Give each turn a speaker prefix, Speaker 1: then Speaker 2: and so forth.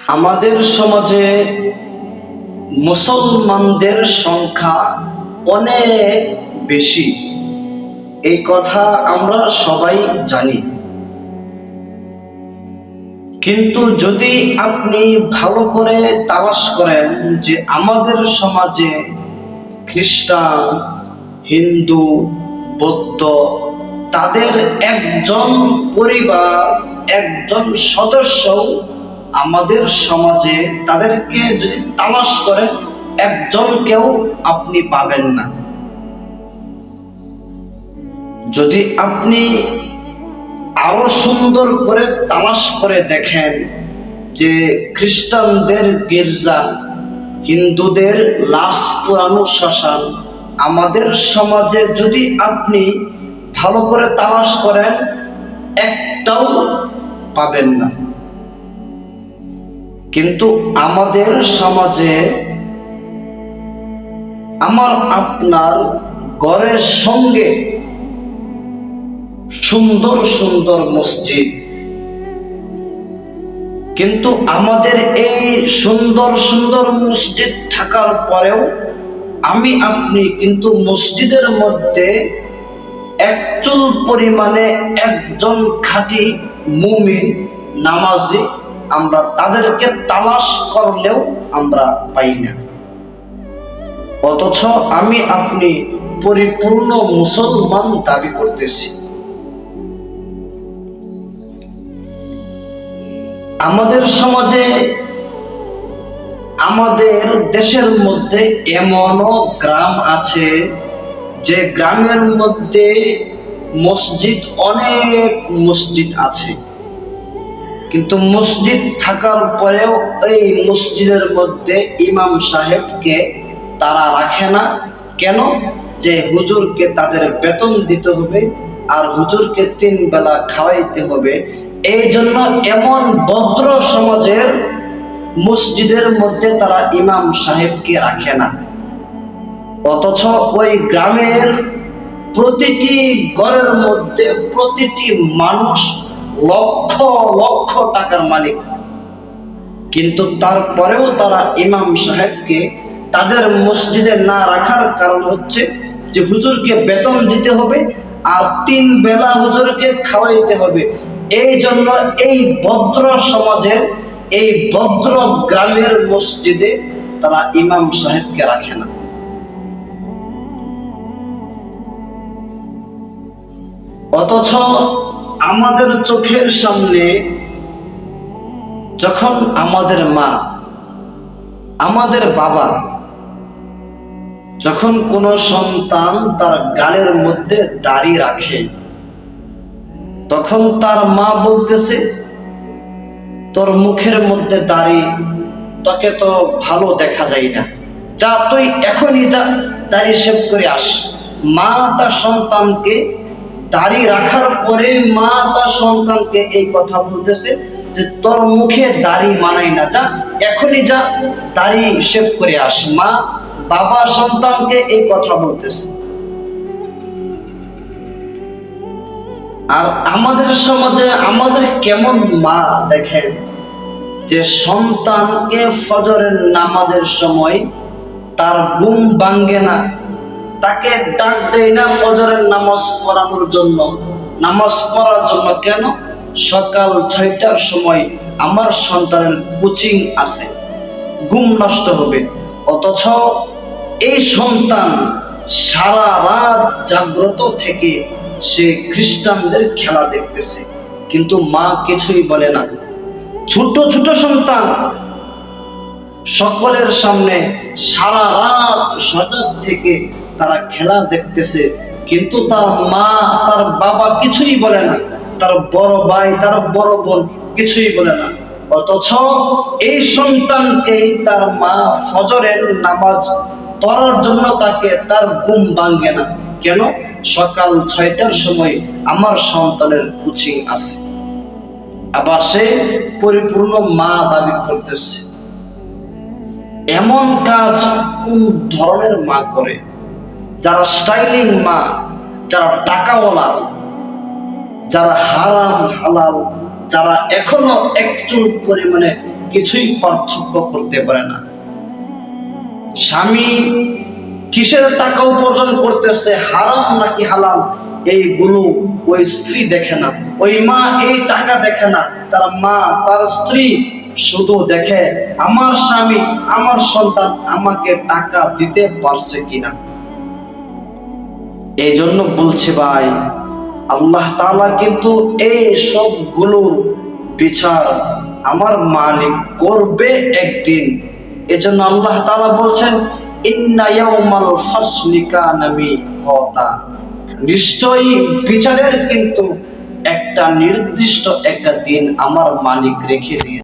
Speaker 1: আমাদের সমাজে মুসলমানদের সংখ্যা অনেক বেশি, এই কথা আমরা সবাই জানি। কিন্তু যদি আপনি ভালো করে তালাশ করেন যে আমাদের সমাজে খ্রিস্টান, হিন্দু, বৌদ্ধ, তাদের একজন পরিবার, একজন সদস্য আমাদের সমাজে, তাদেরকে যদি তালাশ করেন একজনকেও আপনি পাবেন না। যদি আপনি আরো সুন্দর করে তালাশ করে দেখেন যে খ্রিস্টানদের গির্জা, হিন্দুদের লাশ পোড়ানো শ্মশান, আমাদের সমাজে যদি আপনি ভালো করে তালাশ করেন একটাও পাবেন না। কিন্তু আমাদের সমাজে আমার আপনার ঘরের সঙ্গে সুন্দর সুন্দর মসজিদ, কিন্তু আমাদের এই সুন্দর সুন্দর মসজিদ থাকার পরেও আমি আপনি কিন্তু মসজিদের মধ্যে একচুল পরিমাণে একজন খাঁটি মুমিন নামাজি আমরা তাদেরকে তালাশ করলেও আমরা পাই না। অথচ আমি আপনি পরিপূর্ণ মুসলমান দাবি করতেছি। আমাদের সমাজে, আমাদের দেশের মধ্যে এমনও গ্রাম আছে যে গ্রামের মধ্যে মসজিদ, অনেক মসজিদ আছে, কিন্তু মসজিদ থাকার পরেও এই মসজিদের মধ্যে ইমাম সাহেবকে তারা রাখে না। কেন? যে হুজুরকে তাদের বেতন দিতে হবে আর হুজুরকে 3 বেলা খাওয়াইতে হবে। এই জন্য এমন ভদ্র সমাজের মসজিদের মধ্যে তারা ইমাম সাহেবকে রাখে না। অথচ ওই গ্রামের প্রতিটি ঘরের মধ্যে প্রতিটি মানুষ লক্ষ লক্ষ টাকার মালিক, কিন্তু তারপরেও তারা ইমাম সাহেবকে তাদের মসজিদে না রাখার কারণ হচ্ছে যে হুজুরকে বেতন দিতে হবে আর 3 বেলা হুজুরকে খাওয়াইতে হবে। এই জন্য এই ভদ্র সমাজের, এই ভদ্র গ্রামের মসজিদে তারা ইমাম সাহেবকে রাখে না। অথচ আমাদের চোখের সামনে যখন আমাদের মা, আমাদের বাবা, যখন কোন সন্তান তার গালের মধ্যে দাড়ি রাখে, তখন তার মা বলতেছে, তোর মুখের মধ্যে দাড়ি, তোকে তো ভালো দেখা যায় না, যা তুই এখনই যা দাড়ি শেভ করে আস। মা তার সন্তানকে, দাড়ি রাখার পরে মা তার সন্তানকে এই কথা বলতেছে যে তোর মুখে দাড়ি মানায় না, যা এখনই যা দাড়ি শেভ করে আস। মা বাবা সন্তানকে এই কথা বলতেছে। আর আমাদের সমাজে আমাদের কেমন মা দেখেন, যে সন্তানকে ফজরের নামাজের সময় তার ঘুম ভাঙ্গে না, তাকে ডাক দেয় না ফজরের নামাজ পড়ানোর জন্য, নামাজ পড়ার জন্য। কেন? সকাল 6টার সময় আমার সন্তানের কোচিং আছে, ঘুম নষ্ট হবে। অথচ এই সন্তান সারা রাত জাগ্রত থেকে সে খ্রিস্টানদের খেলা দেখতেছে, কিন্তু মা কিছুই বলে না। ছোট ছোট সন্তান সকলের সামনে সারা রাত সজাগ থেকে তারা খেলা দেখতেছে, কিন্তু তার মা, তার বাবা কিছুই বলে না, তার বড় ভাই, তার বড় বোন কিছুই বলে না। অথচ এই সন্তানকেই তার মা ফজরের নামাজ পড়ার জন্য তাকে, তার ঘুম ভাঙ্গে না। কেন? সকাল 6টার সময় আমার সন্তানের কোচিং আছে। আবার সে পরিপূর্ণ মা দাবি করতেছে। এমন কাজ কোন ধরনের মা করে? যারা স্টাইলিং মা, যারা টাকাওয়ালা, যারা হারাম হালাল, যারা এখনো একটু পরিমাণে কিছুই পার্থক্য করতে পারে না। স্বামী কিসের টাকা উপার্জন করতেছে, হারাম নাকি হালাল, এইগুলো ওই স্ত্রী দেখে না, ওই মা এই টাকা দেখে না। তার মা, তার স্ত্রী শুধু দেখে আমার স্বামী, আমার সন্তান আমাকে টাকা দিতে পারছে কিনা। এই জন্য বলছি ভাই, আল্লাহ তাআলা কিন্তু এই সবগুলোর বিচার আমার মালিক করবে একদিন। এজন্য আল্লাহ তাআলা বলছেন, ইন্না ইয়াউমাল ফাসলি কানা মিকাতা, নিশ্চয়ই বিচারের কিন্তু একটা নির্দিষ্ট একটা দিন আমার মালিক রেখে দিয়ে